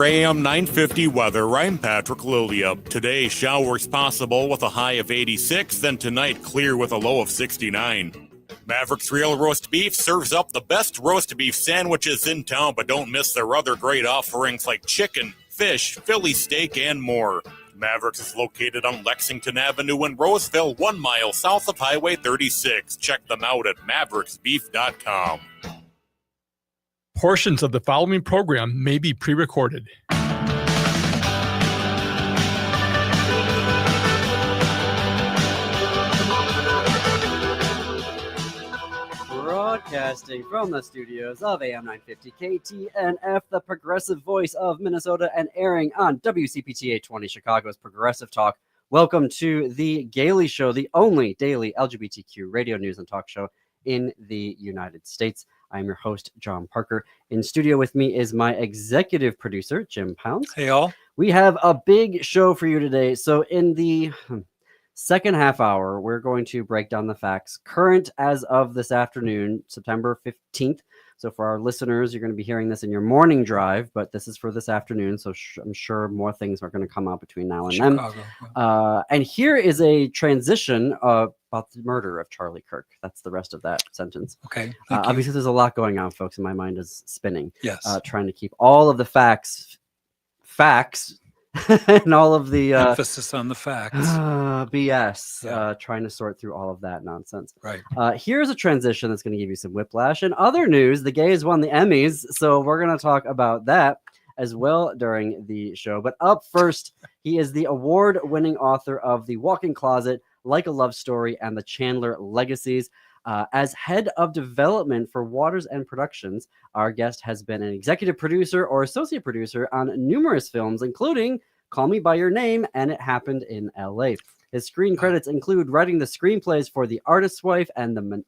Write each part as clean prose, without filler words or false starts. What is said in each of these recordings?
AM 950 weather, I'm Patrick Lilia. Today, showers possible with a high of 86, then tonight clear with a low of 69. Maverick's Real Roast Beef serves up the best roast beef sandwiches in town, but don't miss their other great offerings like chicken, fish, Philly steak, and more. Mavericks is located on Lexington Avenue in Roseville, 1 mile south of Highway 36. Check them out at mavericksbeef.com. Portions of the following program may be pre-recorded. Broadcasting from the studios of AM 950 KTNF, the progressive voice of Minnesota, and airing on WCPT 820 Chicago's Progressive Talk. Welcome to the Gailey Show, the only daily LGBTQ radio news and talk show in the United States. I'm your host, John Parker. In studio with me is my executive producer, Jim Pounds. Hey, all. We have a big show for you today. So in the second half hour, we're going to break down the facts current as of this afternoon, September 15th. So for our listeners, you're going to be hearing this in your morning drive, but this is for this afternoon. So I'm sure more things are going to come out between now and then. And here is a transition about the murder of Charlie Kirk. That's the rest of that sentence. Okay. Obviously, there's a lot going on, folks, and my mind is spinning. Yes. Trying to keep all of the facts, and all of the emphasis on the facts. BS. Yeah. Trying to sort through all of that nonsense. Right. Here's a transition that's going to give you some whiplash. In other news, the gays won the Emmys, so we're going to talk about that as well during the show. But up first, he is the award-winning author of The Walk-in Closet, Like a Love Story, and The Chandler Legacies. As head of development for Waters End Productions, our guest has been an executive producer or associate producer on numerous films, including Call Me By Your Name and It Happened in L.A. His screen credits include writing the screenplays for The Artist's Wife and the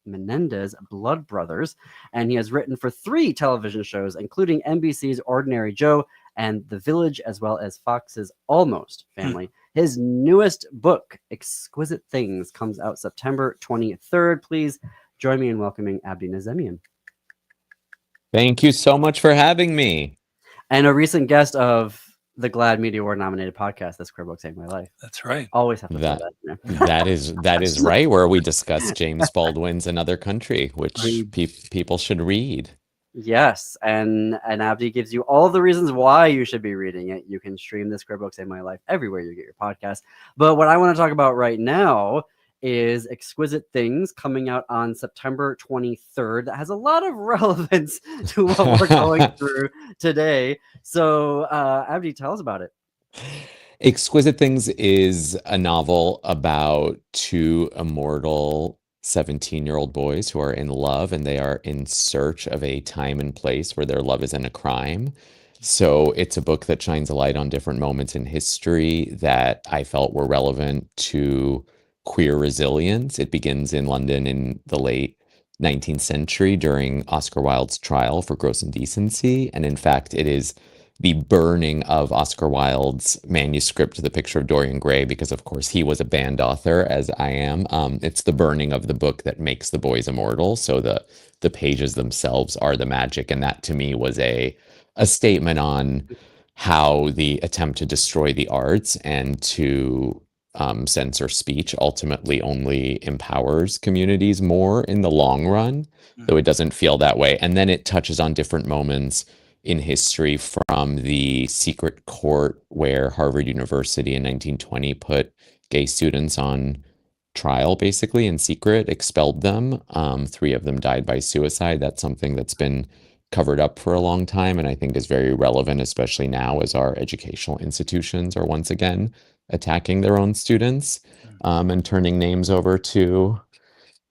Menendez Blood Brothers, and he has written for 3 television shows, including NBC's Ordinary Joe and The Village, as well as Fox's Almost Family. His newest book, Exquisite Things, comes out September 23rd. Please join me in welcoming Abdi Nazemian. Thank you so much for having me. And a recent guest of the GLAAD Media Award nominated podcast, This Queer Book Saved My Life. That's right. Always have to say that. That is right, where we discuss James Baldwin's Another Country, which people should read. Yes, and Abdi gives you all the reasons why you should be reading it. You can stream This Queer Book Saved My Life everywhere you get your podcast. But what I want to talk about right now is Exquisite Things, coming out on September 23rd. That has a lot of relevance to what we're going through today. So, Abdi, tell us about it. Exquisite Things is a novel about 2 immortal 17-year-old boys who are in love, and they are in search of a time and place where their love isn't a crime. So it's a book that shines a light on different moments in history that I felt were relevant to queer resilience. It begins in London in the late 19th century during Oscar Wilde's trial for gross indecency. And in fact, it is the burning of Oscar Wilde's manuscript, The Picture of Dorian Gray, because of course he was a banned author, as I am. It's the burning of the book that makes the boys immortal. So the pages themselves are the magic. And that to me was a statement on how the attempt to destroy the arts and to censor speech ultimately only empowers communities more in the long run, though it doesn't feel that way. And then it touches on different moments in history, from the secret court where Harvard University in 1920 put gay students on trial, basically in secret, expelled them. 3 of them died by suicide. That's something that's been covered up for a long time, and I think is very relevant, especially now as our educational institutions are once again attacking their own students and turning names over to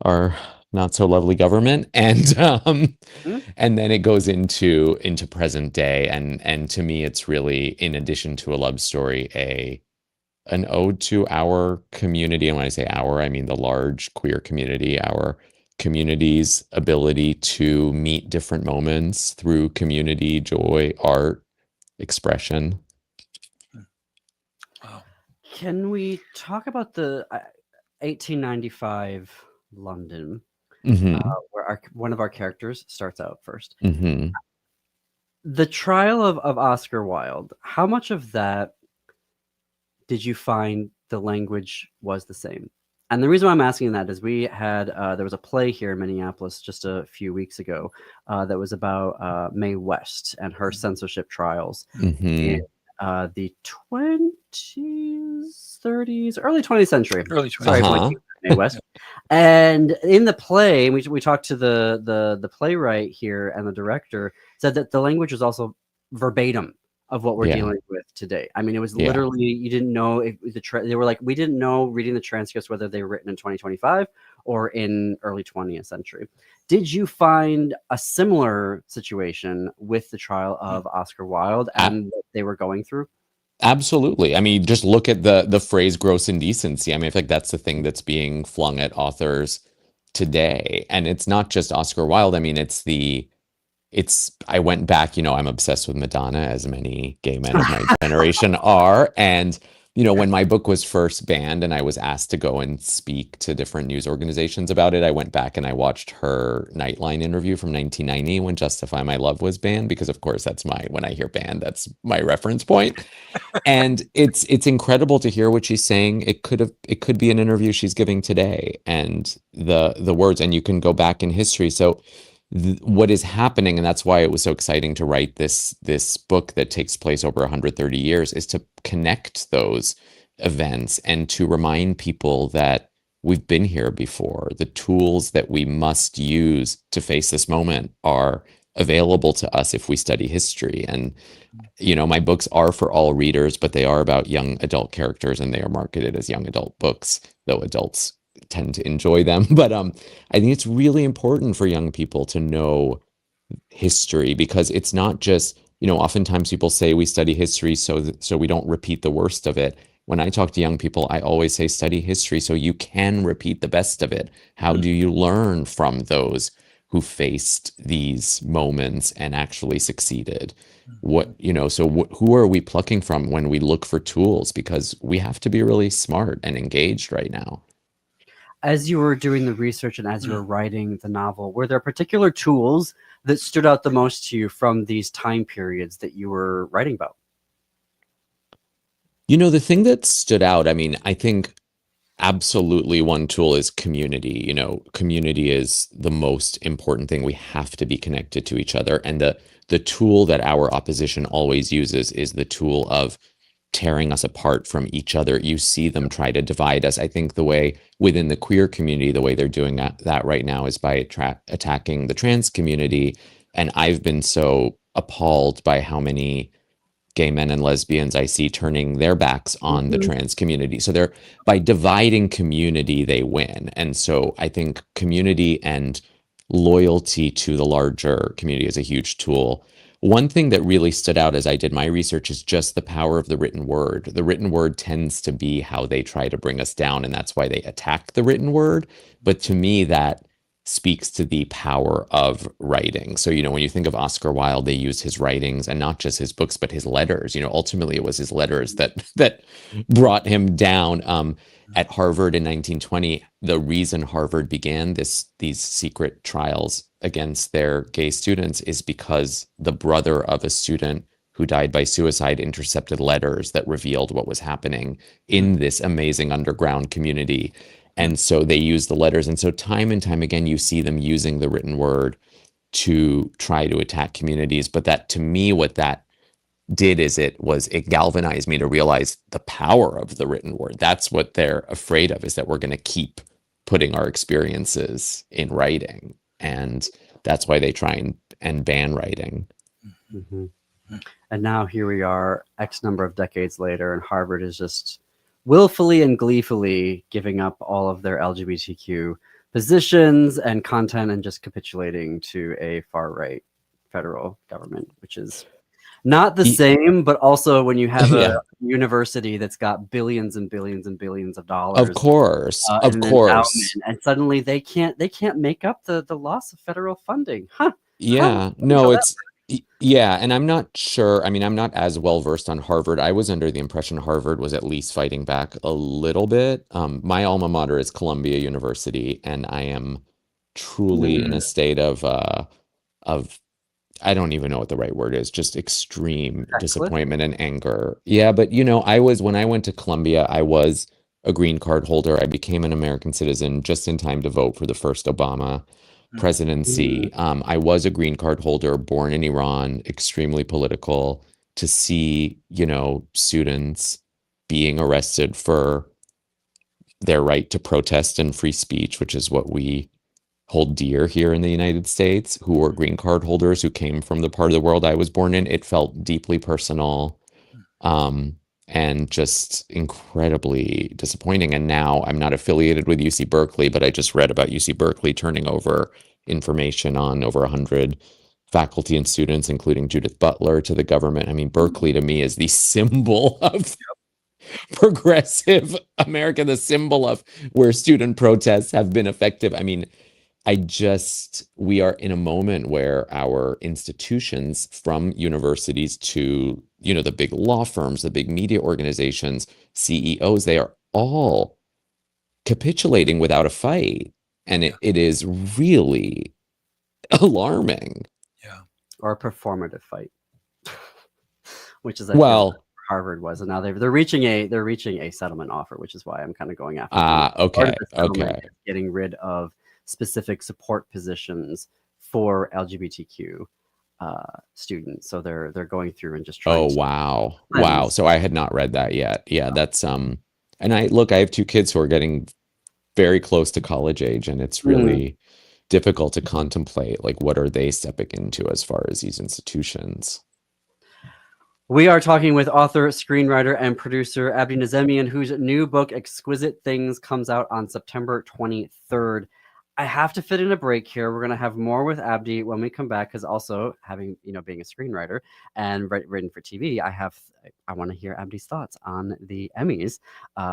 our not so lovely government. And then it goes into present day, and to me it's really, in addition to a love story, an ode to our community. And when I say our, I mean the large queer community, our community's ability to meet different moments through community, joy, art, expression. Wow. Can we talk about the 1895 London, Mm-hmm. where one of our characters starts out first? Mm-hmm. The trial of Oscar Wilde, how much of that did you find the language was the same? And the reason why I'm asking that is we had there was a play here in Minneapolis just a few weeks ago that was about Mae West and her censorship trials in the 20s, 30s, early 20th century. Early 20th. Sorry, Mae West. And in the play, we talked to the playwright here, and the director said that the language was also verbatim of what we're dealing with today. I mean, it was literally, you didn't know if they were like, we didn't know reading the transcripts whether they were written in 2025 or in early 20th century. Did you find a similar situation with the trial of Oscar Wilde and what they were going through? Absolutely. I mean, just look at the phrase gross indecency. I mean, I feel like that's the thing that's being flung at authors today. And it's not just Oscar Wilde. I mean, I went back, I'm obsessed with Madonna, as many gay men of my generation are. And, when my book was first banned and I was asked to go and speak to different news organizations about it, I went back and I watched her Nightline interview from 1990 when Justify My Love was banned, because of course when I hear banned, that's my reference point. And it's incredible to hear what she's saying. It could be an interview she's giving today, and the words, and you can go back in history. So what is happening, and that's why it was so exciting to write this book that takes place over 130 years, is to connect those events and to remind people that we've been here before. The tools that we must use to face this moment are available to us if we study history. And my books are for all readers, but they are about young adult characters, and they are marketed as young adult books, though adults tend to enjoy them. But I think it's really important for young people to know history, because it's not just, oftentimes people say we study history so we don't repeat the worst of it. When I talk to young people, I always say study history so you can repeat the best of it. How do you learn from those who faced these moments and actually succeeded? Who are we plucking from when we look for tools? Because we have to be really smart and engaged right now. As you were doing the research and as you were writing the novel, were there particular tools that stood out the most to you from these time periods that you were writing about? The thing that stood out, I mean, I think absolutely one tool is community. Community is the most important thing. We have to be connected to each other. And the tool that our opposition always uses is the tool of tearing us apart from each other. You see them try to divide us. I think the way within the queer community, the way they're doing that right now is by attacking the trans community. And I've been so appalled by how many gay men and lesbians I see turning their backs on the trans community. So by dividing community, they win. And so I think community and loyalty to the larger community is a huge tool. One thing that really stood out as I did my research is just the power of the written word. The written word tends to be how they try to bring us down, and that's why they attack the written word. But to me, that speaks to the power of writing. So, when you think of Oscar Wilde, they use his writings, and not just his books, but his letters. Ultimately it was his letters that brought him down. At Harvard in 1920, the reason Harvard began these secret trials against their gay students is because the brother of a student who died by suicide intercepted letters that revealed what was happening in this amazing underground community. And so they used the letters. And so time and time again, you see them using the written word to try to attack communities. But that, to me, what that did is it galvanized me to realize the power of the written word. That's what they're afraid of, is that we're going to keep putting our experiences in writing. And that's why they try and ban writing. And now here we are, X number of decades later, and Harvard is just willfully and gleefully giving up all of their LGBTQ positions and content and just capitulating to a far-right federal government, which is not the same, but also when you have a university that's got billions and billions and billions of dollars, of course, and suddenly they can't make up the loss of federal funding, and I'm not sure. I mean, I'm not as well versed on Harvard. I was under the impression Harvard was at least fighting back a little bit. My alma mater is Columbia University, and I am truly in a state of I don't even know what the right word is, just extreme Reckless? disappointment and anger. Yeah, but when I went to Columbia, I was a green card holder. I became an American citizen just in time to vote for the first Obama presidency. I was a green card holder, born in Iran, extremely political. To see, students being arrested for their right to protest and free speech, which is what we hold dear here in the United States, who were green card holders who came from the part of the world I was born in. It felt deeply personal, and just incredibly disappointing. And now I'm not affiliated with UC Berkeley, but I just read about UC Berkeley turning over information on over 100 faculty and students, including Judith Butler, to the government. I mean, Berkeley to me is the symbol of progressive America, the symbol of where student protests have been effective. I mean, we are in a moment where our institutions, from universities to, the big law firms, the big media organizations, CEOs, they are all capitulating without a fight. And it is really alarming. Yeah. Or a performative fight, which is Harvard was, and now they're reaching a settlement offer, which is why I'm kind of going after. Okay. Getting rid of specific support positions for LGBTQ students, so they're going through and just trying. Oh wow! So I had not read that yet. Yeah, that's And I have 2 kids who are getting very close to college age, and it's really difficult to contemplate what are they stepping into as far as these institutions. We are talking with author, screenwriter, and producer Abdi Nazemian, whose new book, Exquisite Things, comes out on September 23rd. I have to fit in a break here. We're going to have more with Abdi when we come back, because also having, being a screenwriter and written for TV, I want to hear Abdi's thoughts on the Emmys,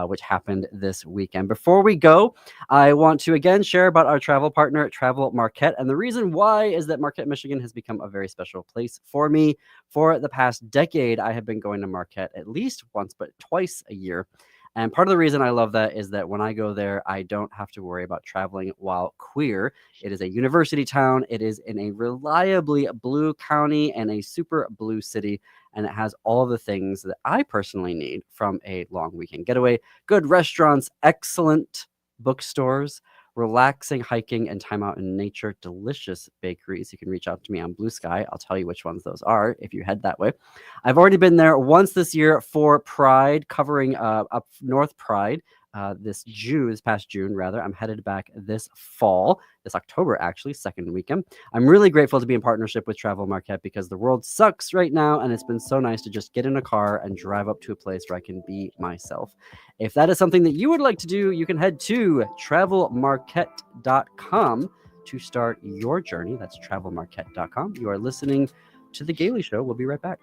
which happened this weekend. Before we go, I want to again share about our travel partner, Travel Marquette. And the reason why is that Marquette, Michigan has become a very special place for me. For the past decade, I have been going to Marquette at least once, but twice a year. And part of the reason I love that is that when I go there, I don't have to worry about traveling while queer. It is a university town. It is in a reliably blue county and a super blue city. And it has all the things that I personally need from a long weekend getaway. Good restaurants, excellent bookstores, relaxing hiking and time out in nature, delicious bakeries. You can reach out to me on Blue Sky. I'll tell you which ones those are if you head that way. I've already been there once this year for Pride, covering up North Pride. This past June, rather. I'm headed back this October, actually, second weekend. I'm really grateful to be in partnership with Travel Marquette, because the world sucks right now, and it's been so nice to just get in a car and drive up to a place where I can be myself. If that is something that you would like to do, you can head to travelmarquette.com to start your journey. That's travelmarquette.com. You are listening to The Gailey Show. We'll be right back.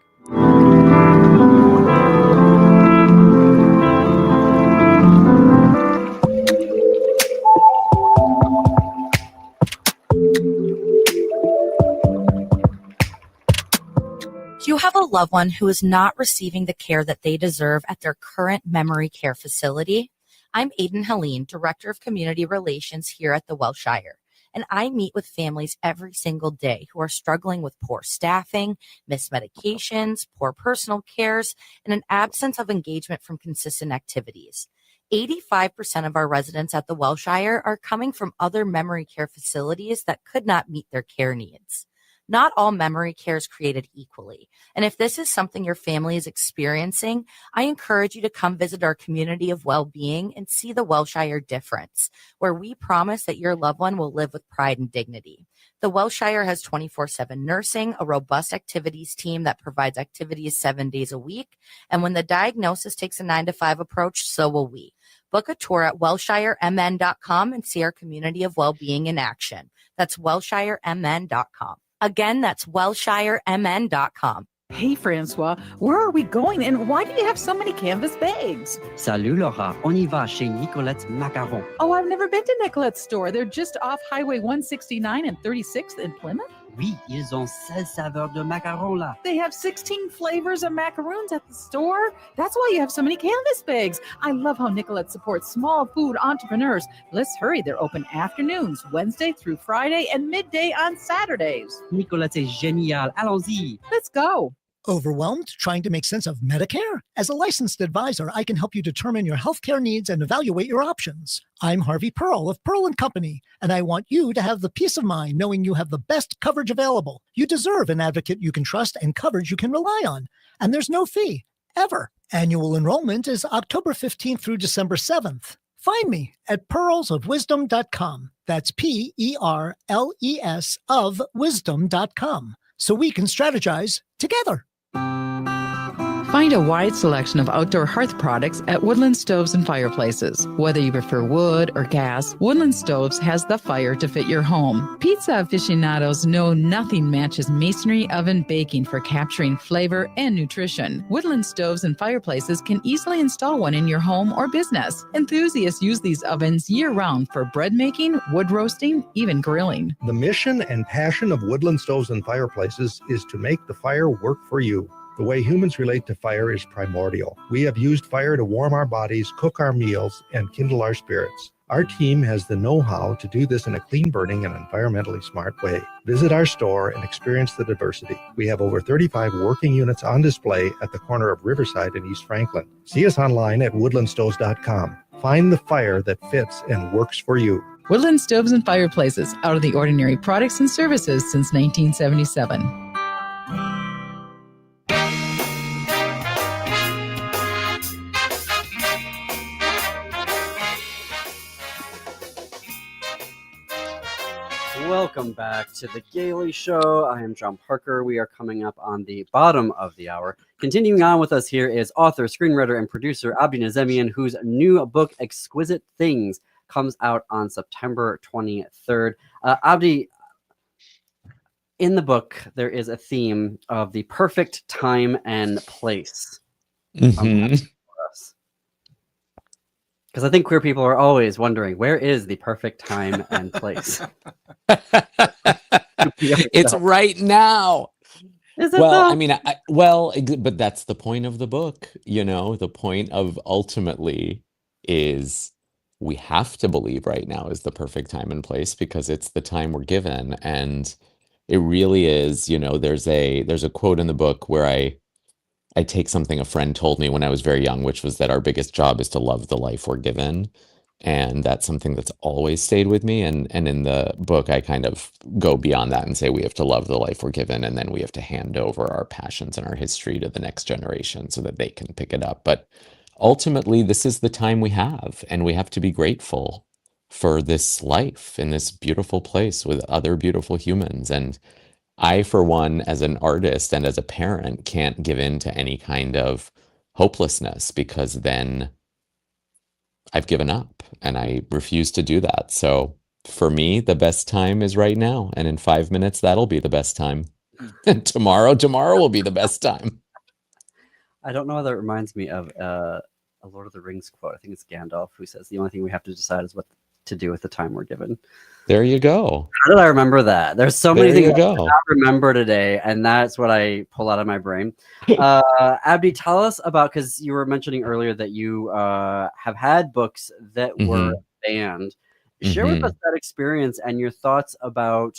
You have a loved one who is not receiving the care that they deserve at their current memory care facility. I'm Aiden Helene, Director of Community Relations here at the Welshire, and I meet with families every single day who are struggling with poor staffing, missed medications, poor personal cares, and an absence of engagement from consistent activities. 85% of our residents at the Welshire are coming from other memory care facilities that could not meet their care needs. Not all memory care is created equally. And if this is something your family is experiencing, I encourage you to come visit our community of well-being and see the Welshire difference, where we promise that your loved one will live with pride and dignity. The Welshire has 24/7 nursing, a robust activities team that provides activities 7 days a week. And when the diagnosis takes a 9-to-5 approach, so will we. Book a tour at welshiremn.com and see our community of well-being in action. That's welshiremn.com. Again, that's welshiremn.com. Hey, Francois, where are we going and why do you have so many canvas bags? Salut, Laura. On y va chez Nicolette's Macarons. Oh, I've never been to Nicolette's store. They're just off Highway 169 and 36th in Plymouth. Oui, ils ont 16 saveurs de macarons là. They have 16 flavors of macaroons at the store. That's why you have so many canvas bags. I love how Nicolette supports small food entrepreneurs. Let's hurry. They're open afternoons, Wednesday through Friday, and midday on Saturdays. Nicolette, c'est génial. Allons-y. Let's go. Overwhelmed trying to make sense of Medicare? As a licensed advisor, I can help you determine your healthcare needs and evaluate your options. I'm Harvey Pearl of Pearl & Company, and I want you to have the peace of mind knowing you have the best coverage available. You deserve an advocate you can trust and coverage you can rely on. And there's no fee, ever. Annual enrollment is October 15th through December 7th. Find me at pearlsofwisdom.com. That's PERLES of wisdom.com. So we can strategize together. Find a wide selection of outdoor hearth products at Woodland Stoves and Fireplaces. Whether you prefer wood or gas, Woodland Stoves has the fire to fit your home. Pizza aficionados know nothing matches masonry oven baking for capturing flavor and nutrition. Woodland Stoves and Fireplaces can easily install one in your home or business. Enthusiasts use these ovens year-round for bread making, wood roasting, even grilling. The mission and passion of Woodland Stoves and Fireplaces is to make the fire work for you. The way humans relate to fire is primordial. We have used fire to warm our bodies, cook our meals, and kindle our spirits. Our team has the know-how to do this in a clean-burning and environmentally smart way. Visit our store and experience the diversity. We have over 35 working units on display at the corner of Riverside and East Franklin. See us online at woodlandstoves.com. Find the fire that fits and works for you. Woodland Stoves and Fireplaces, out of the ordinary products and services since 1977. Welcome back to The Gaily Show. I am John Parker. We are coming up on the bottom of the hour. Continuing on with us here is author, screenwriter, and producer Abdi Nazemian, whose new book, Exquisite Things, comes out on September 23rd. Abdi, in the book, there is a theme of the perfect time and place. Mhm. Because I think queer people are always wondering, where is the perfect time and place? It's right now. Is it Well, though? I mean, but that's the point of the book. The point of ultimately is we have to believe right now is the perfect time and place because it's the time we're given. And it really is, there's a quote in the book where I take something a friend told me when I was very young, which was that our biggest job is to love the life we're given. And that's something that's always stayed with me. And in the book, I kind of go beyond that and say we have to love the life we're given, and then we have to hand over our passions and our history to the next generation so that they can pick it up. But ultimately, this is the time we have, and we have to be grateful for this life in this beautiful place with other beautiful humans. And I, for one, as an artist and as a parent, can't give in to any kind of hopelessness because then I've given up and I refuse to do that. So for me, the best time is right now. And in 5 minutes, that'll be the best time. And tomorrow will be the best time. I don't know whether it reminds me of a Lord of the Rings quote. I think it's Gandalf who says, the only thing we have to decide is what to do with the time we're given. There you go. How did I remember that? There's so many There things you I go. cannot remember today, and that's what I pull out of my brain. Abdi, tell us about, because you were mentioning earlier that you have had books that were banned. Share with us that experience and your thoughts about,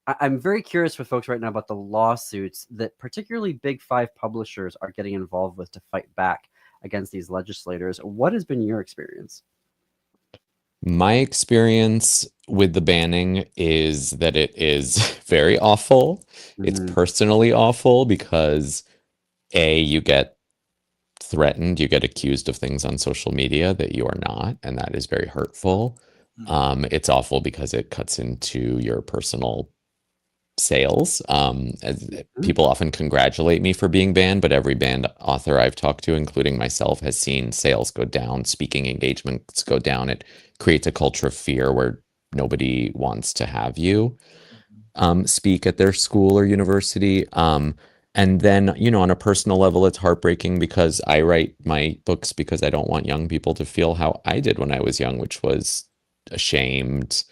I'm very curious with folks right now about the lawsuits that particularly big five publishers are getting involved with to fight back against these legislators. What has been your experience? My experience with the banning is that it is very awful. It's personally awful because you get threatened, you get accused of things on social media that you are not, and that is very hurtful. It's awful because it cuts into your personal sales. People often congratulate me for being banned, but every banned author I've talked to, including myself, has seen sales go down, speaking engagements go down. It creates a culture of fear where nobody wants to have you speak at their school or university. And then, on a personal level, it's heartbreaking because I write my books because I don't want young people to feel how I did when I was young, which was ashamed,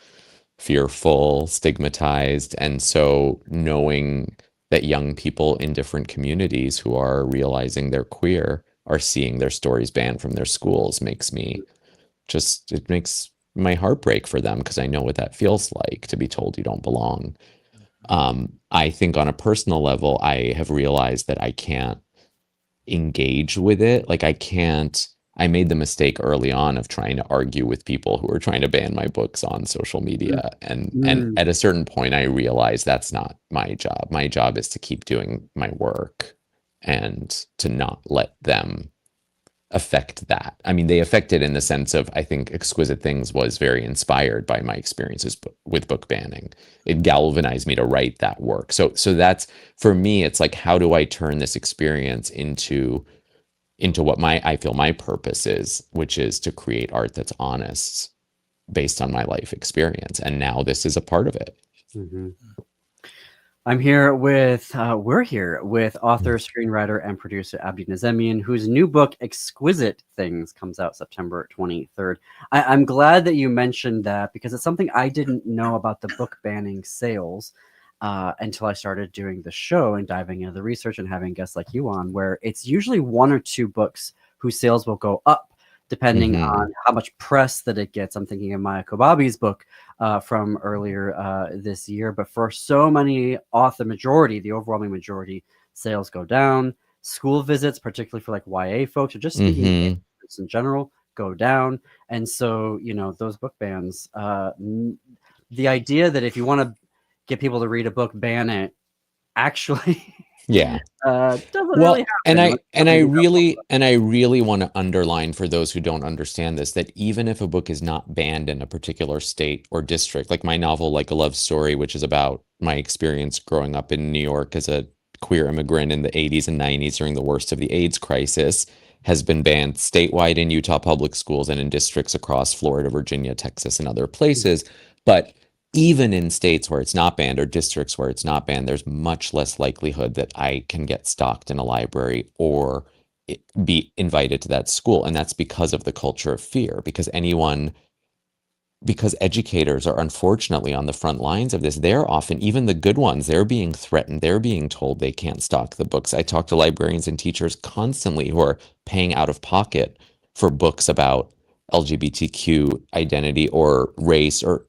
fearful, stigmatized. And so knowing that young people in different communities who are realizing they're queer are seeing their stories banned from their schools it makes my heart break for them because I know what that feels like to be told you don't belong. I think on a personal level, I have realized that I can't engage with it. Like I made the mistake early on of trying to argue with people who were trying to ban my books on social media. And at a certain point I realized that's not my job. My job is to keep doing my work and to not let them affect that. I mean, they affect it in the sense of, I think Exquisite Things was very inspired by my experiences with book banning. It galvanized me to write that work. So that's, for me, it's like, how do I turn this experience into what I feel my purpose is, which is to create art that's honest based on my life experience. And now this is a part of it. Mm-hmm. We're here with author, screenwriter, and producer Abdi Nazemian, whose new book, Exquisite Things, comes out September 23rd. I'm glad that you mentioned that because it's something I didn't know about the book banning sales until I started doing the show and diving into the research and having guests like you on, where it's usually one or two books whose sales will go up depending on how much press that it gets. I'm thinking of Maya Kobabe's book from earlier this year. But for so many, the overwhelming majority, sales go down. School visits, particularly for like YA folks, or just speaking in general, go down. And so, those book bans, the idea that if you want to get people to read a book, ban it, actually doesn't really happen. And I really want to underline for those who don't understand this, that even if a book is not banned in a particular state or district, like my novel Like a Love Story, which is about my experience growing up in New York as a queer immigrant in the 80s and 90s during the worst of the AIDS crisis, has been banned statewide in Utah public schools and in districts across Florida, Virginia, Texas, and other places. But even in states where it's not banned or districts where it's not banned, there's much less likelihood that I can get stocked in a library or be invited to that school. And that's because of the culture of fear, because educators are unfortunately on the front lines of this. They're often, even the good ones, they're being threatened. They're being told they can't stock the books. I talk to librarians and teachers constantly who are paying out of pocket for books about LGBTQ identity or race or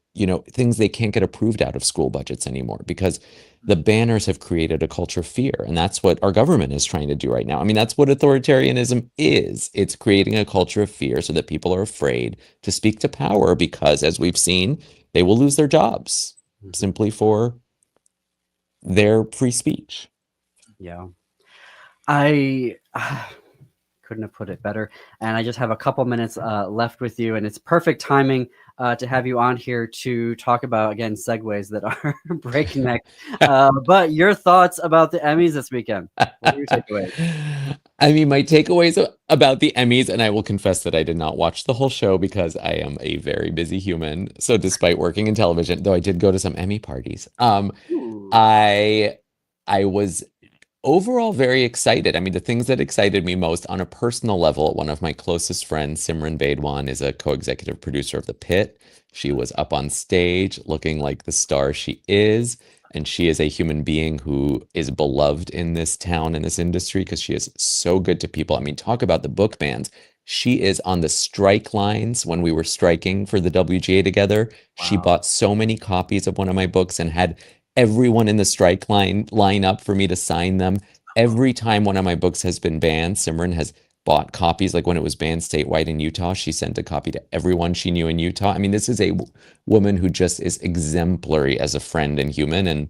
things they can't get approved out of school budgets anymore because the banners have created a culture of fear. And that's what our government is trying to do right now. I mean, that's what authoritarianism is. It's creating a culture of fear so that people are afraid to speak to power because, as we've seen, they will lose their jobs simply for their free speech. Yeah. I couldn't have put it better. And I just have a couple minutes left with you, and it's perfect timing to have you on here to talk about, again, segues that are breakneck. But your thoughts about the Emmys this weekend? What are your takeaways? I mean, my takeaways about the Emmys, and I will confess that I did not watch the whole show because I am a very busy human. So despite working in television, though I did go to some Emmy parties, I was overall very excited. I mean, the things that excited me most on a personal level, one of my closest friends, Simran Baidwan, is a co-executive producer of The Pit. She was up on stage looking like the star she is. And she is a human being who is beloved in this town, in this industry, because she is so good to people. I mean, talk about the book bans. She is on the strike lines when we were striking for the WGA together. Wow. She bought so many copies of one of my books and had everyone in the strike line up for me to sign them. Every time one of my books has been banned, Simran has bought copies. Like when it was banned statewide in Utah, she sent a copy to everyone she knew in Utah. I mean, this is a woman who just is exemplary as a friend and human. And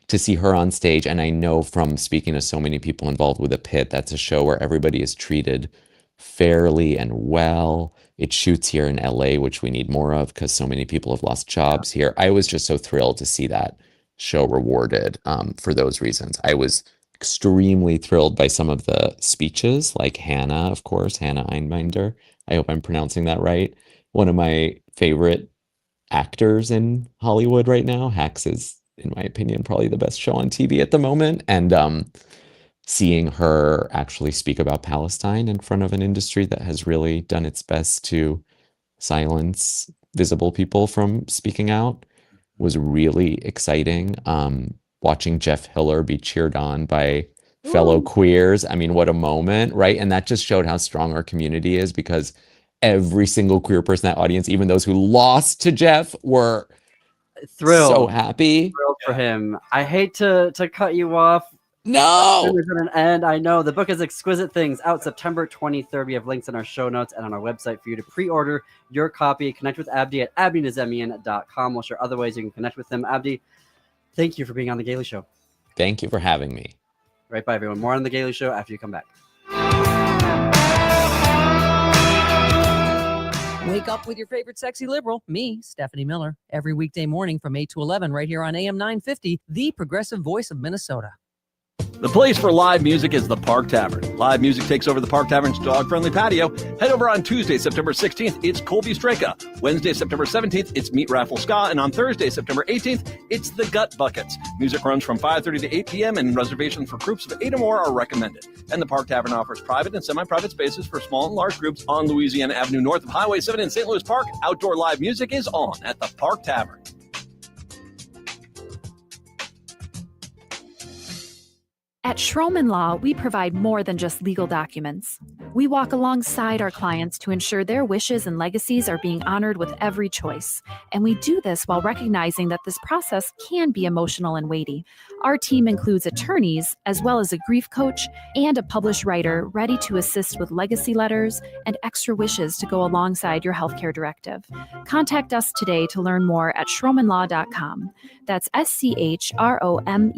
to see her on stage, and I know from speaking to so many people involved with The Pit, that's a show where everybody is treated fairly and well. It shoots here in LA, which we need more of because so many people have lost jobs here. I was just so thrilled to see that show rewarded for those reasons. I was extremely thrilled by some of the speeches, like Hannah, of course, Hannah Einbinder. I hope I'm pronouncing that right. One of my favorite actors in Hollywood right now. Hacks is, in my opinion, probably the best show on TV at the moment. And seeing her actually speak about Palestine in front of an industry that has really done its best to silence visible people from speaking out was really exciting. Watching Jeff Hiller be cheered on by fellow queers. I mean, what a moment, right? And that just showed how strong our community is, because every single queer person in that audience, even those who lost to Jeff, were so happy. Thrilled for him. I hate to cut you off. No. There's an end. I know. The book is Exquisite Things, out September 23rd. We have links in our show notes and on our website for you to pre-order your copy. Connect with Abdi at abdinazemian.com. We'll share other ways you can connect with him. Abdi, thank you for being on The Gaily Show. Thank you for having me. Right, bye, everyone. More on The Gaily Show after you come back. Wake up with your favorite sexy liberal, me, Stephanie Miller, every weekday morning from 8 to 11 right here on AM 950, the progressive voice of Minnesota. The place for live music is the Park Tavern. Live music takes over the Park Tavern's dog-friendly patio. Head over on Tuesday, September 16th, it's Colby Straka. Wednesday, September 17th, it's Meat Raffle Ska. And on Thursday, September 18th, it's the Gut Buckets. Music runs from 5:30 to 8 p.m. and reservations for groups of 8 or more are recommended. And the Park Tavern offers private and semi-private spaces for small and large groups on Louisiana Avenue north of Highway 7 in St. Louis Park. Outdoor live music is on at the Park Tavern. At Schroman Law, we provide more than just legal documents. We walk alongside our clients to ensure their wishes and legacies are being honored with every choice. And we do this while recognizing that this process can be emotional and weighty. Our team includes attorneys, as well as a grief coach and a published writer ready to assist with legacy letters and extra wishes to go alongside your healthcare directive. Contact us today to learn more at schromenlaw.com. That's SCHROMEN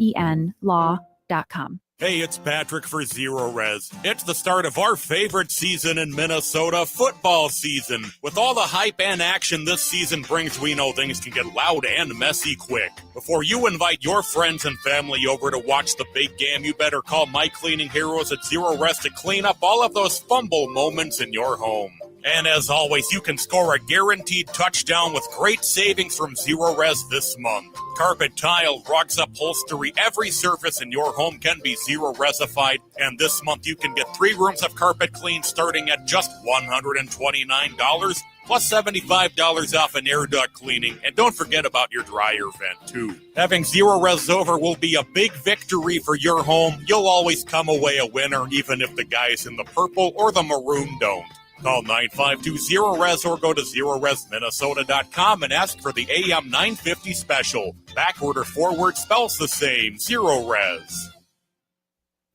law.com. Hey, it's Patrick for Zero Res. It's the start of our favorite season in Minnesota, football season. With all the hype and action this season brings, we know things can get loud and messy quick. Before you invite your friends and family over to watch the big game, you better call my cleaning heroes at Zero Res to clean up all of those fumble moments in your home. And as always, you can score a guaranteed touchdown with great savings from Zero Res this month. Carpet, tile, rugs, upholstery, every surface in your home can be Zero Resified. And this month you can get 3 rooms of carpet cleaned starting at just $129, plus $75 off an air duct cleaning. And don't forget about your dryer vent, too. Having Zero Res over will be a big victory for your home. You'll always come away a winner, even if the guys in the purple or the maroon don't. Call 952-ZERO-RES or go to ZeroResMinnesota.com and ask for the AM 950 special. Backward or forward spells the same. Zero Res.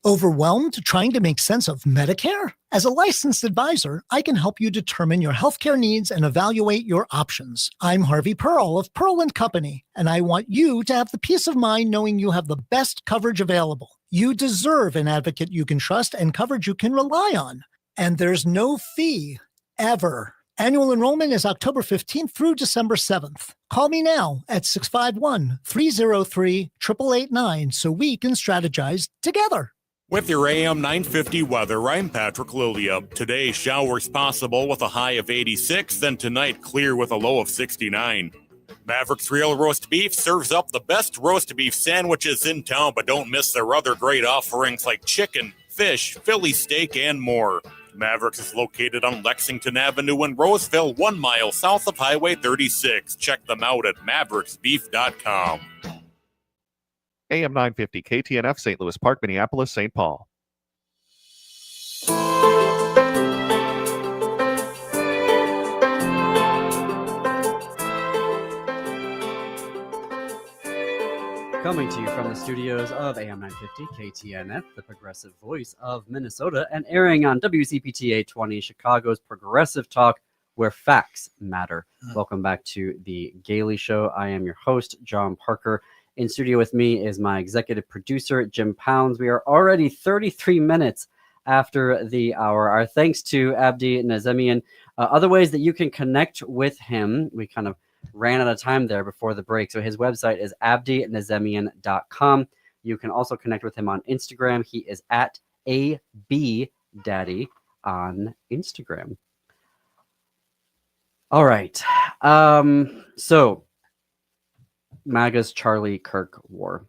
Overwhelmed trying to make sense of Medicare? As a licensed advisor, I can help you determine your healthcare needs and evaluate your options. I'm Harvey Pearl of Pearl & Company, and I want you to have the peace of mind knowing you have the best coverage available. You deserve an advocate you can trust and coverage you can rely on. And there's no fee, ever. Annual enrollment is October 15th through December 7th. Call me now at 651-303-8889 so we can strategize together. With your AM 950 weather, I'm Patrick Lilia. Today, showers possible with a high of 86, then tonight clear with a low of 69. Maverick's Real Roast Beef serves up the best roast beef sandwiches in town, but don't miss their other great offerings like chicken, fish, Philly steak, and more. Mavericks is located on Lexington Avenue in Roseville, 1 mile south of Highway 36. Check them out at mavericksbeef.com. AM 950 KTNF, St. Louis Park, Minneapolis, St. Paul. Coming to you from the studios of AM 950 KTNF, the progressive voice of Minnesota, and airing on WCPT 820, Chicago's progressive talk where facts matter. Welcome back to the Gaily Show. I am your host, John Parker. In studio with me is my executive producer, Jim Pounds. We are already 33 minutes after the hour. Our thanks to Abdi Nazemian. Other ways that you can connect with him, we kind of ran out of time there before the break. So his website is abdinazemian.com. You can also connect with him on Instagram. He is at ABDaddy on Instagram. All right. So MAGA's Charlie Kirk war.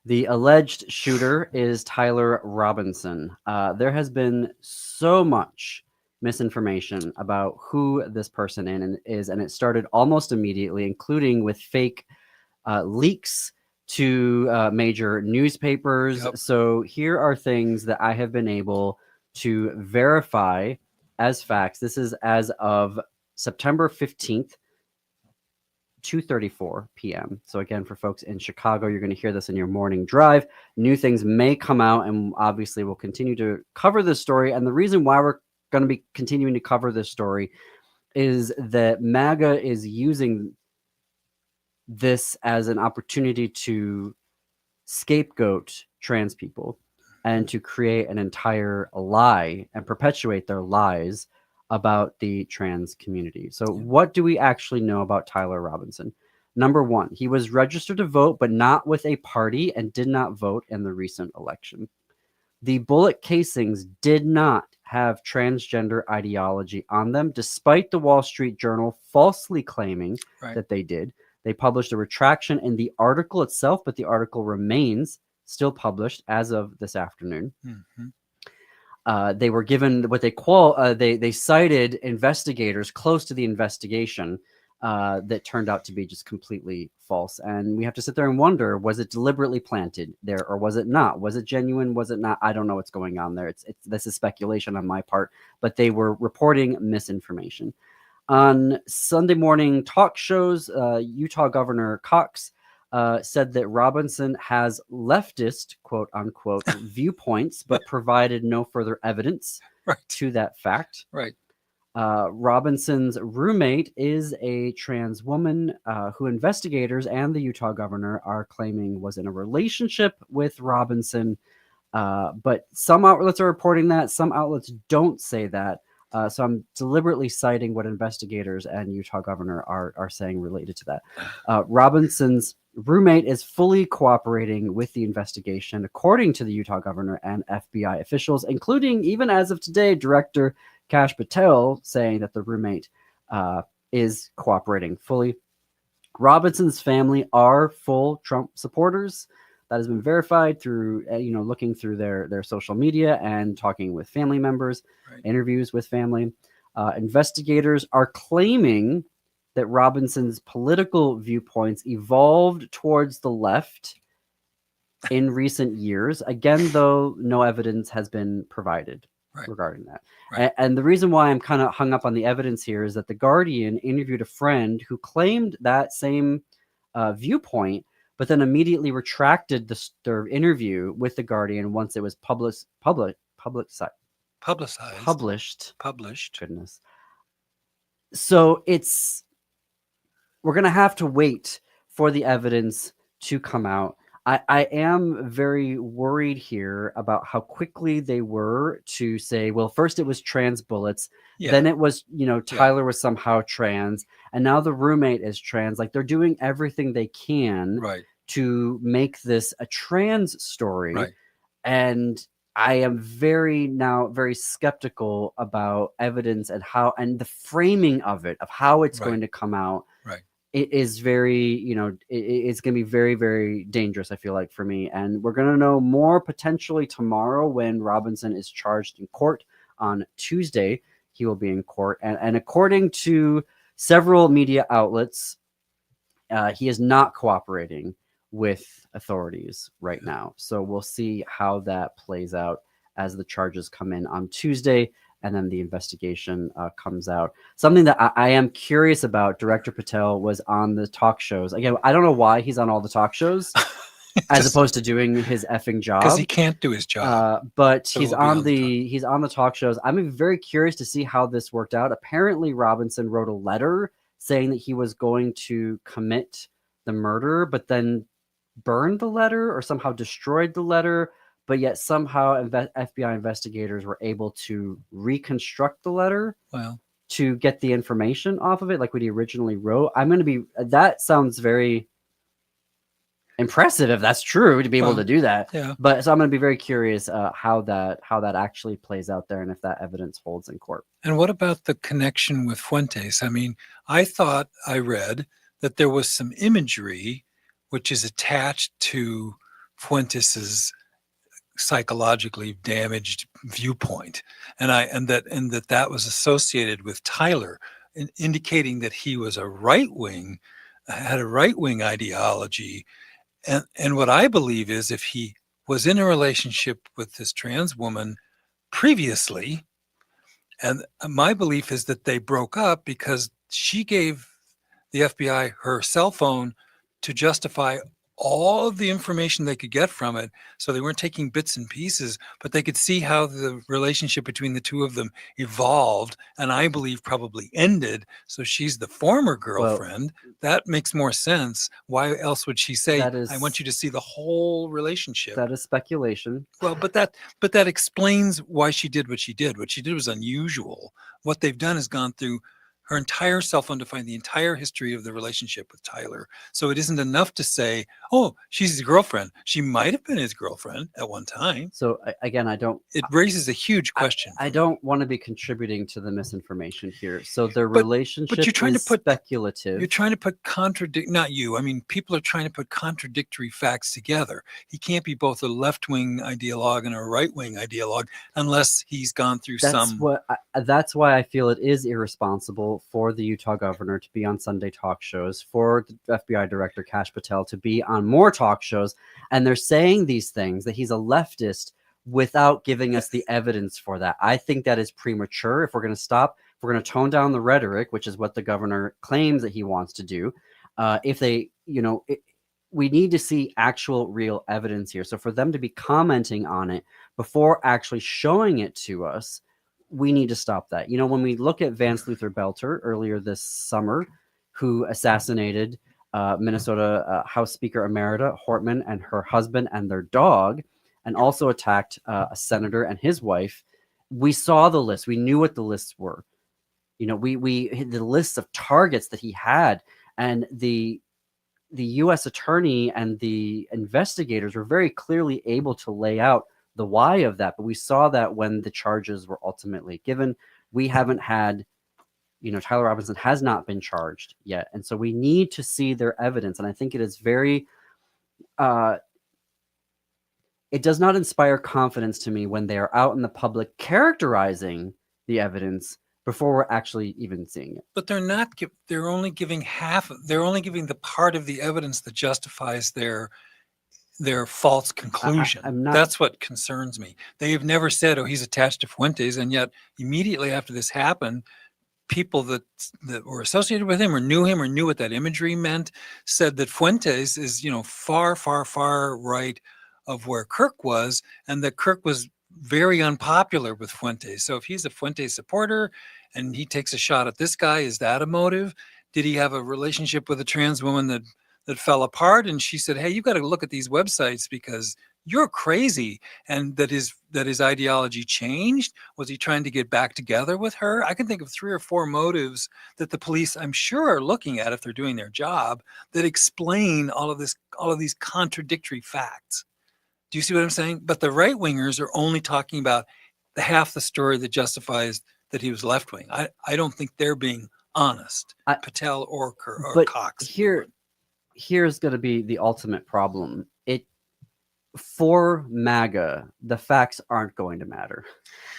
The alleged shooter is Tyler Robinson. There has been so much misinformation about who this person is, and it started almost immediately, including with fake leaks to major newspapers. Yep. So here are things that I have been able to verify as facts. This is as of September 15th, 2:34 p.m. So again, for folks in Chicago, you're going to hear this in your morning drive. New things may come out, and obviously we'll continue to cover this story. And the reason why we're going to be continuing to cover this story is that MAGA is using this as an opportunity to scapegoat trans people and to create an entire lie and perpetuate their lies about the trans community. So what do we actually know about Tyler Robinson? Number one, he was registered to vote, but not with a party, and did not vote in the recent election. The bullet casings did not have transgender ideology on them, despite the Wall Street Journal falsely claiming that they did. They published a retraction in the article itself, but the article remains still published as of this afternoon. They were given what they cited investigators close to the investigation that turned out to be just completely false. And we have to sit there and wonder, was it deliberately planted there, or was it not? Was it genuine? Was it not? I don't know what's going on there. This is speculation on my part, but they were reporting misinformation. On Sunday morning talk shows, Utah Governor Cox said that Robinson has leftist, quote unquote, viewpoints, but provided no further evidence to that fact. Robinson's roommate is a trans woman who investigators and the Utah governor are claiming was in a relationship with Robinson. But some outlets are reporting that, some outlets don't say that. So I'm deliberately citing what investigators and Utah governor are saying related to that. Robinson's roommate is fully cooperating with the investigation, according to the Utah governor and FBI officials, including, even as of today, Director Kash Patel saying that the roommate is cooperating fully. Robinson's family are full Trump supporters. That has been verified through, looking through their social media and talking with family members, interviews with family. Investigators are claiming that Robinson's political viewpoints evolved towards the left in recent years. Again, though, no evidence has been provided regarding that. And the reason why I'm kind of hung up on the evidence here is that The Guardian interviewed a friend who claimed that same viewpoint, but then immediately retracted their interview with The Guardian once it was published. Goodness. So we're going to have to wait for the evidence to come out. I am very worried here about how quickly they were to say, well, first it was trans bullets, then it was, Tyler was somehow trans, and now the roommate is trans. Like, they're doing everything they can to make this a trans story. And I am very skeptical about evidence and the framing of it, of how it's going to come out. It is very, it's going to be very, very dangerous, I feel like, for me. And we're going to know more potentially tomorrow when Robinson is charged in court on Tuesday. He will be in court. And according to several media outlets, he is not cooperating with authorities right now. So we'll see how that plays out as the charges come in on Tuesday and then the investigation comes out. Something that I am curious about, Director Patel was on the talk shows. Again, I don't know why he's on all the talk shows as opposed to doing his effing job. Because he can't do his job. But so he's on the talk shows. I'm very curious to see how this worked out. Apparently, Robinson wrote a letter saying that he was going to commit the murder, but then burned the letter or somehow destroyed the letter. But yet somehow FBI investigators were able to reconstruct the letter to get the information off of it, like what he originally wrote. That sounds very impressive if that's true, to be able to do that. But so I'm going to be very curious how that actually plays out there and if that evidence holds in court. And what about the connection with Fuentes? I mean, I thought I read that there was some imagery which is attached to Fuentes's psychologically damaged viewpoint, and that was associated with Tyler, indicating that he was had a right wing ideology. And what I believe is, if he was in a relationship with this trans woman previously, and my belief is that they broke up because she gave the FBI her cell phone to justify all of the information they could get from it. So they weren't taking bits and pieces, but they could see how the relationship between the two of them evolved, and I believe probably ended. So she's the former girlfriend. That makes more sense. Why else would she say, I want you to see the whole relationship? That is speculation. Well, but that explains why she did what she did. What she did was unusual. What they've done is gone through her entire cell phone to find the entire history of the relationship with Tyler. So it isn't enough to say, oh, she's his girlfriend. She might have been his girlfriend at one time. So again, it raises a huge question. I don't want to be contributing to the misinformation here. So their relationship but you're trying is to put speculative. You're trying to put not you. I mean, people are trying to put contradictory facts together. He can't be both a left-wing ideologue and a right-wing ideologue unless he's gone through That's why I feel it is irresponsible for the Utah governor to be on Sunday talk shows, for the FBI director Kash Patel to be on more talk shows, and they're saying these things, that he's a leftist, without giving us the evidence for that. I think that is premature. If we're going to stop, if we're going to tone down the rhetoric, which is what the governor claims that he wants to do, we need to see actual real evidence here. So for them to be commenting on it before actually showing it to us, we need to stop that. When we look at Vance Luther Belter earlier this summer, who assassinated Minnesota House Speaker Emerita Hortman and her husband and their dog, and also attacked a senator and his wife, we saw the list. We knew what the lists were. The lists of targets that he had, and the U.S. attorney and the investigators were very clearly able to lay out the why of that. But we saw that when the charges were ultimately given. We haven't had, Tyler Robinson has not been charged yet. And so we need to see their evidence. And I think it is very, it does not inspire confidence to me when they are out in the public characterizing the evidence before we're actually even seeing it. But they're not. They're only giving They're only giving the part of the evidence that justifies their false conclusion. That's what concerns me. They have never said, "Oh, he's attached to Fuentes," and yet immediately after this happened, people that were associated with him or knew what that imagery meant said that Fuentes is, far, far, far right of where Kirk was, and that Kirk was very unpopular with Fuentes. So if he's a Fuentes supporter and he takes a shot at this guy, is that a motive? Did he have a relationship with a trans woman that fell apart, and she said, hey, you got to look at these websites because you're crazy, and that his ideology changed? Was he trying to get back together with her? I can think of 3 or 4 motives that the police, I'm sure, are looking at if they're doing their job, that explain all of these contradictory facts. Do you see what I'm saying? But the right wingers are only talking about the half the story that justifies that he was left wing. I don't think they're being honest, Patel or Cox. Here's going to be the ultimate problem. For MAGA, the facts aren't going to matter.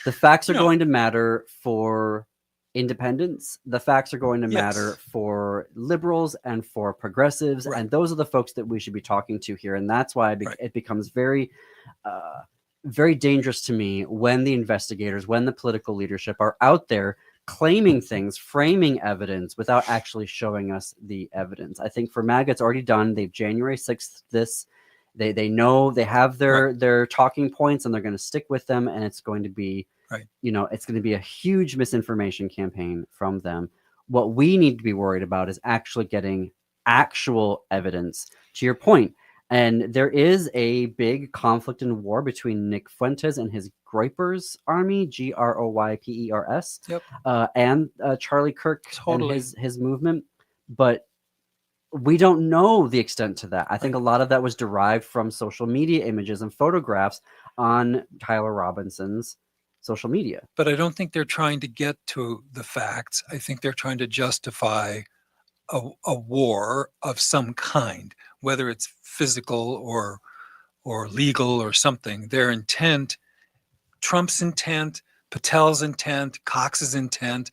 The facts are going to matter for independents. The facts are going to matter for liberals and for progressives. Right. And those are the folks that we should be talking to here. And that's why it becomes very, very dangerous to me when the investigators, when the political leadership are out there claiming things, framing evidence without actually showing us the evidence. I think for MAGA, it's already done. They've January 6th this. They know they have their talking points, and they're going to stick with them, and it's going to be it's going to be a huge misinformation campaign from them. What we need to be worried about is actually getting actual evidence, to your point. And there is a big conflict and war between Nick Fuentes and his Groypers army, Groypers, and Charlie Kirk and his movement. But we don't know the extent to that. I think a lot of that was derived from social media images and photographs on Tyler Robinson's social media. But I don't think they're trying to get to the facts. I think they're trying to justify a war of some kind, whether it's physical or legal or something. Their intent, Trump's intent, Patel's intent, Cox's intent,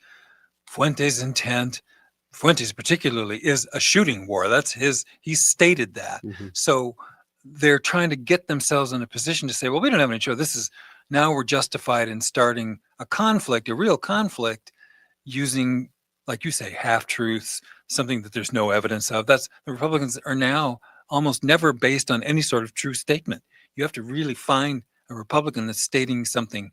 Fuentes' intent, Fuentes particularly, is a shooting war. That's he stated that. So they're trying to get themselves in a position to say, well, we don't have any choice. Now we're justified in starting a conflict, a real conflict, using, like you say, half-truths, something that there's no evidence of. The Republicans are now almost never based on any sort of true statement. You have to really find a Republican that's stating something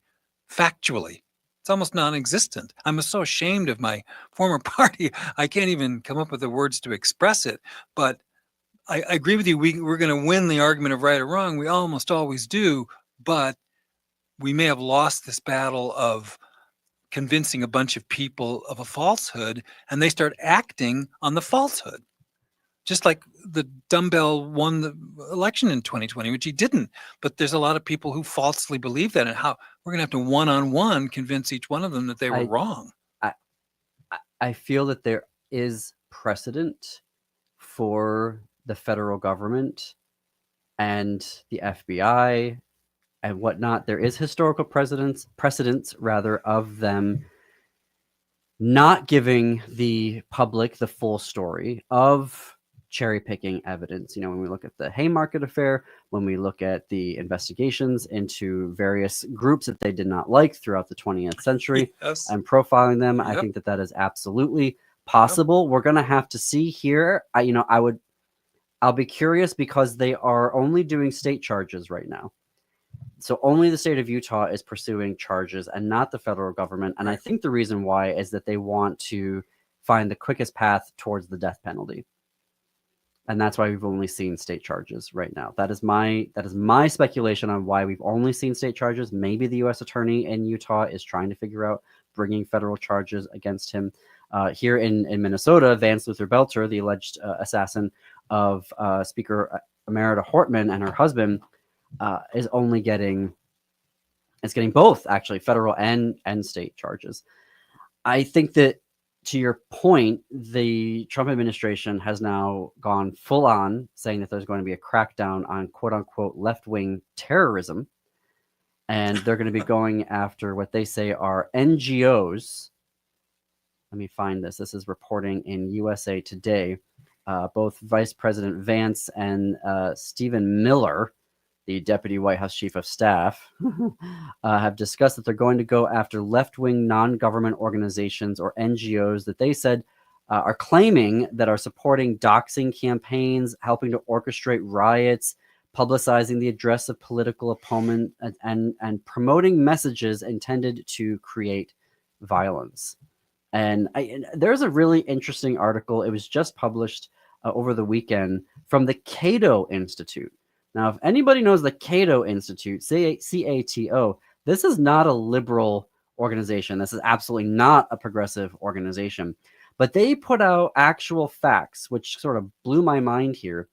factually. It's almost non-existent. I'm so ashamed of my former party. I can't even come up with the words to express it. But I agree with you. We're going to win the argument of right or wrong. We almost always do. But we may have lost this battle of convincing a bunch of people of a falsehood, and they start acting on the falsehood. Just like the dumbbell won the election in 2020, which he didn't. But there's a lot of people who falsely believe that, and how we're going to have to one-on-one convince each one of them that they were wrong. I feel that there is precedent for the federal government and the FBI and whatnot. There is historical precedents of them not giving the public the full story of cherry picking evidence. When we look at the Haymarket affair, when we look at the investigations into various groups that they did not like throughout the 20th century and profiling them, I think that is absolutely possible. We're going to have to see here. I'll be curious because they are only doing state charges right now. So only the state of Utah is pursuing charges and not the federal government. And I think the reason why is that they want to find the quickest path towards the death penalty. And that's why we've only seen state charges right now. That is my speculation on why we've only seen state charges. Maybe the U.S. attorney in Utah is trying to figure out bringing federal charges against him. Here in Minnesota, Vance Luther Belcher, the alleged assassin of Speaker Emerita Hortman and her husband, is getting both, actually, federal and state charges. I think that, to your point, the Trump administration has now gone full on saying that there's going to be a crackdown on quote unquote left-wing terrorism. And they're going to be going after what they say are NGOs. Let me find this. This is reporting in USA Today. Both Vice President Vance and Stephen Miller, the Deputy White House Chief of Staff, have discussed that they're going to go after left-wing non-government organizations or NGOs that they said are claiming that are supporting doxing campaigns, helping to orchestrate riots, publicizing the address of political opponent, and promoting messages intended to create violence. And there's a really interesting article. It was just published over the weekend from the Cato Institute. Now, if anybody knows the Cato Institute, CATO, this is not a liberal organization. This is absolutely not a progressive organization. But they put out actual facts, which sort of blew my mind here,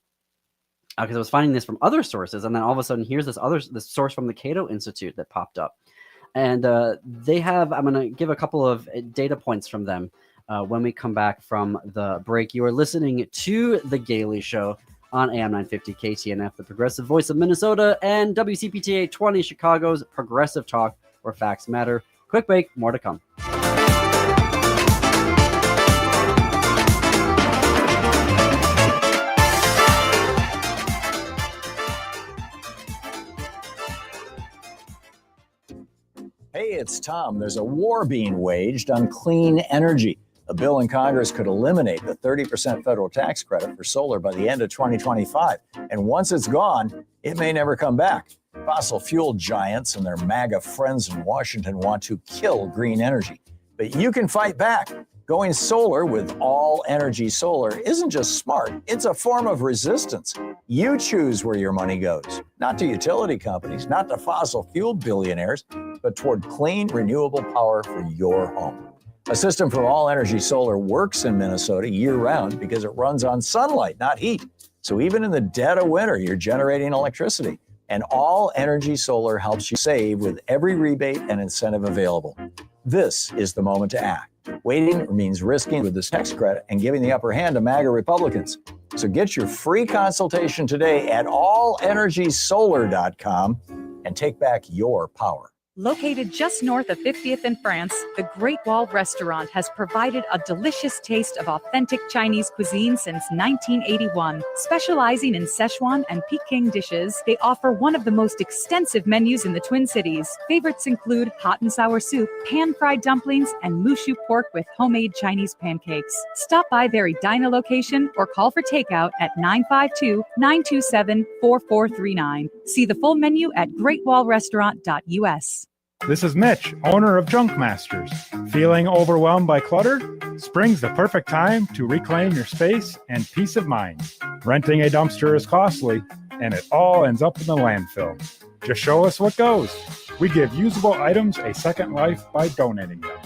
because I was finding this from other sources. And then all of a sudden, here's this source from the Cato Institute that popped up. And they have, I'm going to give a couple of data points from them when we come back from the break. You are listening to The Gailey Show on AM 950 KTNF, the progressive voice of Minnesota, and WCPT 820, Chicago's progressive talk where facts matter. Quick break, more to come. Hey, it's Tom. There's a war being waged on clean energy. A bill in Congress could eliminate the 30% federal tax credit for solar by the end of 2025. And once it's gone, it may never come back. Fossil fuel giants and their MAGA friends in Washington want to kill green energy. But you can fight back. Going solar with All Energy Solar isn't just smart, it's a form of resistance. You choose where your money goes, not to utility companies, not to fossil fuel billionaires, but toward clean, renewable power for your home. A system from All Energy Solar works in Minnesota year-round because it runs on sunlight, not heat. So even in the dead of winter, you're generating electricity. And All Energy Solar helps you save with every rebate and incentive available. This is the moment to act. Waiting means risking with this tax credit and giving the upper hand to MAGA Republicans. So get your free consultation today at allenergysolar.com and take back your power. Located just north of 50th in France, the Great Wall Restaurant has provided a delicious taste of authentic Chinese cuisine since 1981. Specializing in Szechuan and Peking dishes, they offer one of the most extensive menus in the Twin Cities. Favorites include hot and sour soup, pan-fried dumplings, and mushu pork with homemade Chinese pancakes. Stop by their Edina location or call for takeout at 952-927-4439. See the full menu at greatwallrestaurant.us. This is Mitch, owner of Junk Masters. Feeling overwhelmed by clutter? Spring's the perfect time to reclaim your space and peace of mind. Renting a dumpster is costly, and it all ends up in the landfill. Just show us what goes. We give usable items a second life by donating them.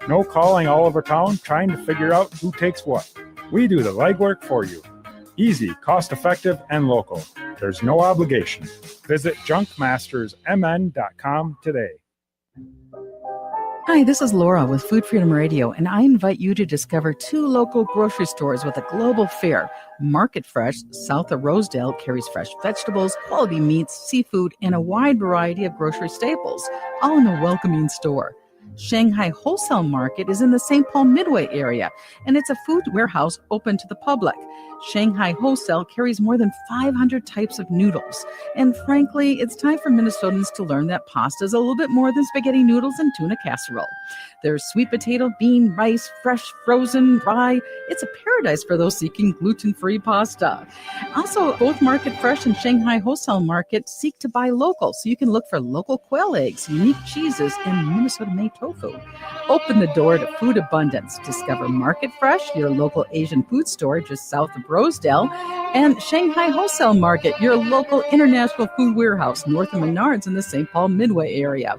No calling all over town trying to figure out who takes what. We do the legwork for you. Easy, cost-effective, and local. There's no obligation. Visit junkmastersmn.com today. Hi, this is Laura with Food Freedom Radio, and I invite you to discover 2 local grocery stores with a global fare. Market Fresh, south of Rosedale, carries fresh vegetables, quality meats, seafood, and a wide variety of grocery staples, all in a welcoming store. Shanghai Wholesale Market is in the St. Paul Midway area, and it's a food warehouse open to the public. Shanghai Wholesale carries more than 500 types of noodles. And frankly, it's time for Minnesotans to learn that pasta is a little bit more than spaghetti noodles and tuna casserole. There's sweet potato, bean, rice, fresh, frozen, rye. It's a paradise for those seeking gluten-free pasta. Also, both Market Fresh and Shanghai Wholesale Market seek to buy local, so you can look for local quail eggs, unique cheeses, and Minnesota-made tofu. Open the door to food abundance. Discover Market Fresh, your local Asian food store just south of Rosedale, and Shanghai Wholesale Market, your local international food warehouse north of Menards in the St. Paul Midway area.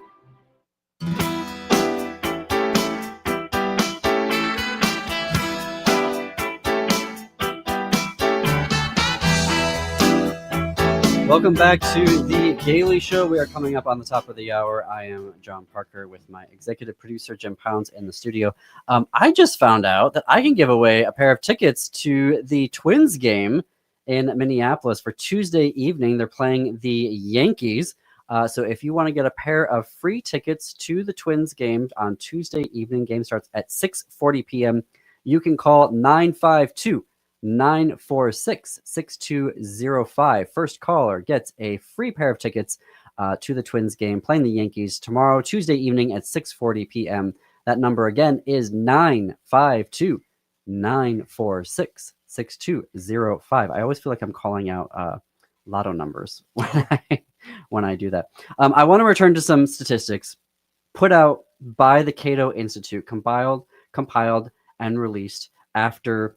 Welcome back to the Daily Show. We are coming up on the top of the hour. I am John Parker with my executive producer, Jim Pounds, in the studio. I just found out that I can give away a pair of tickets to the Twins game in Minneapolis for Tuesday evening. They're playing the Yankees. So if you want to get a pair of free tickets to the Twins game on Tuesday evening, game starts at 6:40 p.m., you can call 952-946-6205. First caller gets a free pair of tickets to the Twins game playing the Yankees tomorrow, Tuesday evening at 6:40 p.m. That number again is 952-946-6205. I always feel like I'm calling out lotto numbers when I do that. I want to return to some statistics put out by the Cato Institute, compiled and released after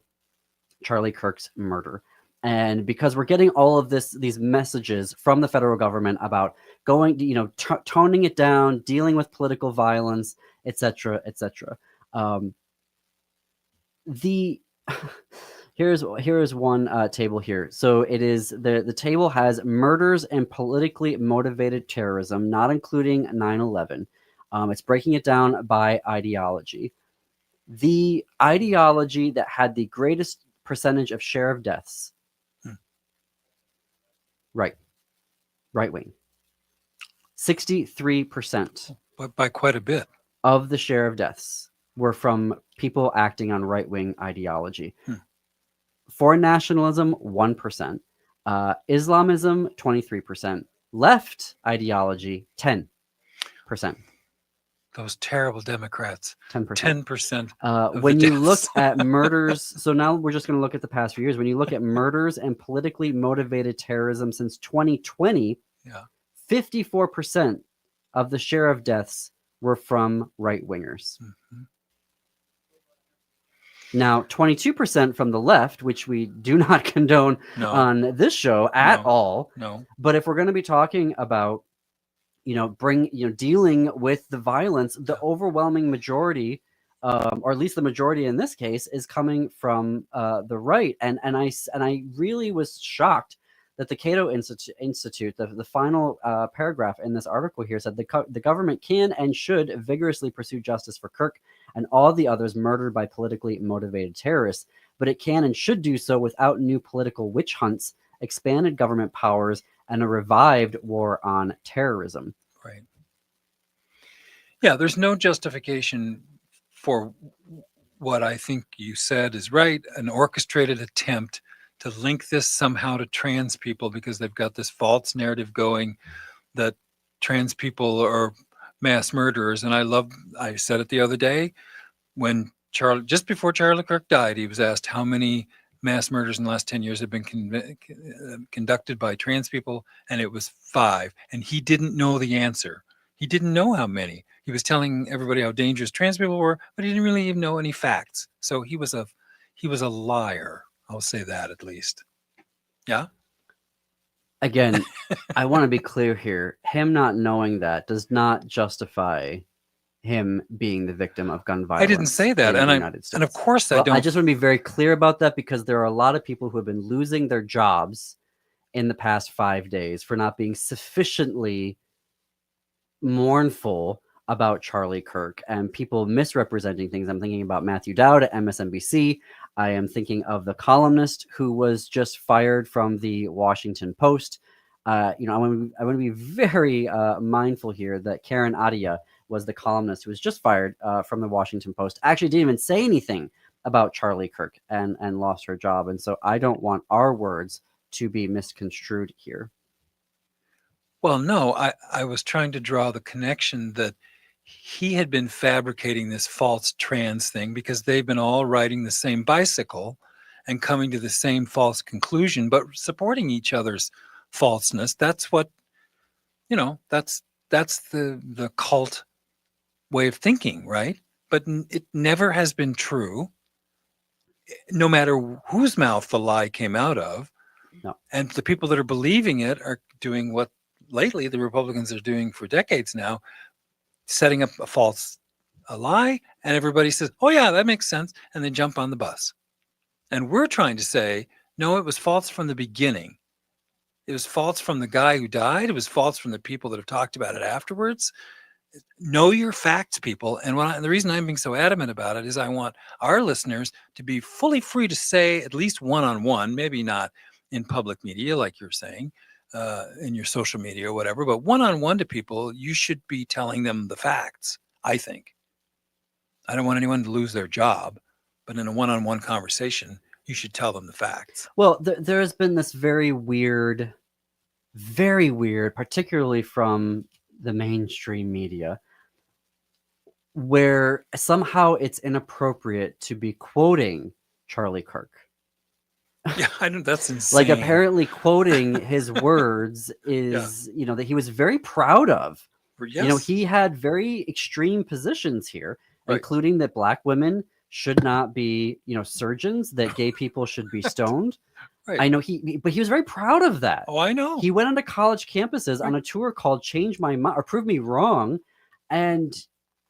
Charlie Kirk's murder. And because we're getting all of these messages from the federal government about going, toning it down, dealing with political violence, etc., etc. Here's one table here. So it is the table has murders and politically motivated terrorism, not including 9/11. It's breaking it down by ideology. The ideology that had the greatest percentage of share of deaths, right wing, 63%, by quite a bit of the share of deaths were from people acting on right wing ideology. Foreign nationalism, 1%, Islamism, 23%, left ideology, 10%. Those terrible Democrats. 10%. 10%. When you look at murders, so now we're just going to look at the past few years. When you look at murders and politically motivated terrorism since 2020, 54% of the share of deaths were from right wingers. Mm-hmm. Now, 22% from the left, which we do not condone on this show at all. No. But if we're going to be talking about dealing with the violence, the overwhelming majority, or at least the majority in this case, is coming from the right. And I really was shocked that the Cato Institute, the final paragraph in this article here said the government can and should vigorously pursue justice for Kirk and all the others murdered by politically motivated terrorists. But it can and should do so without new political witch hunts, expanded government powers, and a revived war on terrorism. Right. Yeah, there's no justification for what I think you said is right, an orchestrated attempt to link this somehow to trans people because they've got this false narrative going that trans people are mass murderers. And I said it the other day when just before Charlie Kirk died, he was asked how many mass murders in the last 10 years have been conducted by trans people, and it was 5. And he didn't know the answer. He didn't know how many. He was telling everybody how dangerous trans people were, but he didn't really even know any facts. So he was a liar. I'll say that at least. Yeah. Again, I want to be clear here. Him not knowing that does not justify him being the victim of gun violence. I didn't say that, and of course I don't. I just want to be very clear about that because there are a lot of people who have been losing their jobs in the past 5 days for not being sufficiently mournful about Charlie Kirk and people misrepresenting things. I'm thinking about Matthew Dowd at MSNBC. I am thinking of the columnist who was just fired from the Washington Post. I want to be very mindful here that Karen Adia was the columnist who was just fired from the Washington Post. Actually didn't even say anything about Charlie Kirk and lost her job. And so I don't want our words to be misconstrued here. Well, no, I was trying to draw the connection that he had been fabricating this false trans thing because they've been all riding the same bicycle and coming to the same false conclusion, but supporting each other's falseness. That's what, that's the cult way of thinking, right? But it never has been true, no matter whose mouth the lie came out of. No. And the people that are believing it are doing what lately the Republicans are doing for decades now, setting up a lie, and everybody says, oh yeah, that makes sense, and they jump on the bus. And we're trying to say, no, it was false from the beginning. It was false from the guy who died. It was false from the people that have talked about it afterwards. Know your facts, people. And the reason I'm being so adamant about it is I want our listeners to be fully free to say, at least one-on-one, maybe not in public media like you're saying, in your social media or whatever, but one-on-one to people, you should be telling them the facts, I think. I don't want anyone to lose their job, but in a one-on-one conversation, you should tell them the facts. Well, there has been this very weird, particularly from the mainstream media, where somehow it's inappropriate to be quoting Charlie Kirk. Yeah, I know, that's insane. Like apparently quoting his words is, that he was very proud of. Yes. He had very extreme positions here, right, including that Black women should not be, surgeons, that gay people should be stoned. Right. I know but he was very proud of that. Oh, I know. He went onto college campuses on a tour called Change My Mind or Prove Me Wrong. And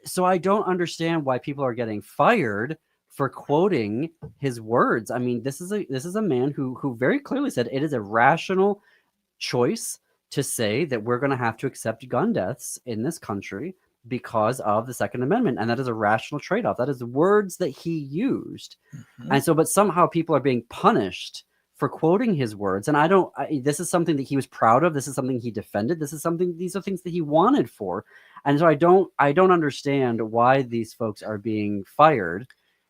so I don't understand why people are getting fired for quoting his words. I mean, this is a man who very clearly said it is a rational choice to say that we're going to have to accept gun deaths in this country because of the Second Amendment. And that is a rational trade-off. That is the words that he used. Mm-hmm. And so, but somehow people are being punished for quoting his words. And this is something that he was proud of. This is something he defended. These are things that he wanted for. And so I don't understand why these folks are being fired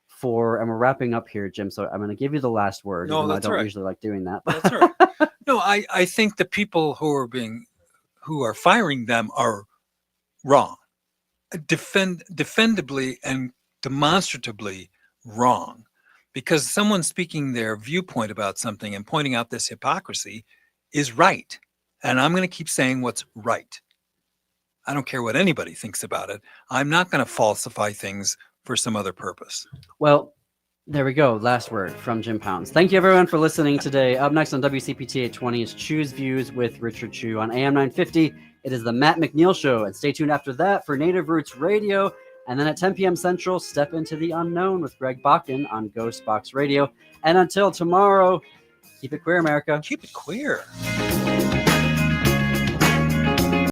for, and we're wrapping up here, Jim. So I'm going to give you the last word. No, that's I don't right. usually like doing that. That's right. No, I think the people who are firing them are wrong. Defendably and demonstratively wrong, because someone speaking their viewpoint about something and pointing out this hypocrisy is right. And I'm going to keep saying what's right. I don't care what anybody thinks about it. I'm not going to falsify things for some other purpose. Well, there we go. Last word from Jim Pounds. Thank you, everyone, for listening today. Up next on WCPT 820 is Choose Views with Richard Chu. On AM 950, it is the Matt McNeil Show. And stay tuned after that for Native Roots Radio. And then at 10 p.m. Central, Step Into the Unknown with Greg Bakken on Ghost Box Radio. And until tomorrow, keep it queer, America. Keep it queer.